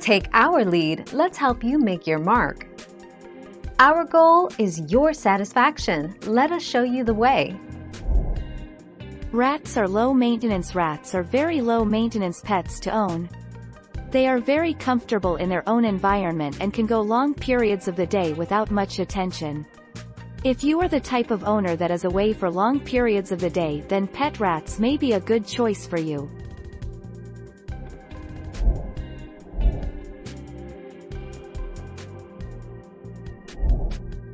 Take our lead, let's help you make your mark. Our goal is your satisfaction. Let us show you the way. Rats are low-maintenance. Rats are very low-maintenance pets to own. They are very comfortable in their own environment and can go long periods of the day without much attention. If you are the type of owner that is away for long periods of the day, then pet rats may be a good choice for you.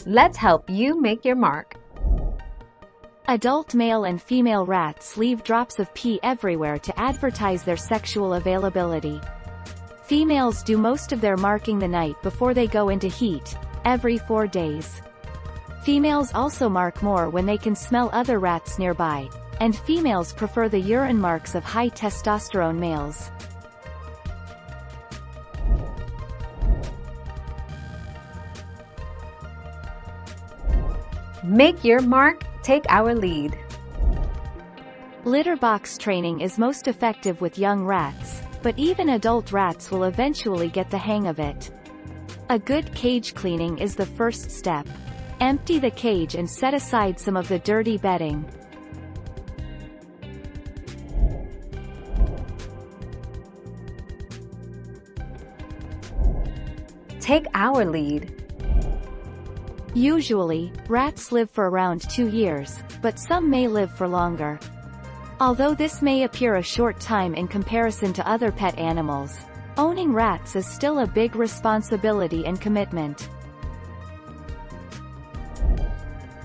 Let's help you make your mark. Adult male and female rats leave drops of pee everywhere to advertise their sexual availability. Females do most of their marking the night before they go into heat, every 4 days. Females also mark more when they can smell other rats nearby, and females prefer the urine marks of high testosterone males. Make your mark, take our lead. Litter box training is most effective with young rats, but even adult rats will eventually get the hang of it. A good cage cleaning is the first step. Empty the cage and set aside some of the dirty bedding. Take our lead. Usually, rats live for around 2 years, but some may live for longer. Although this may appear a short time in comparison to other pet animals, owning rats is still a big responsibility and commitment.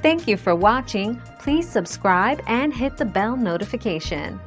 Thank you for watching. Please subscribe and hit the bell notification.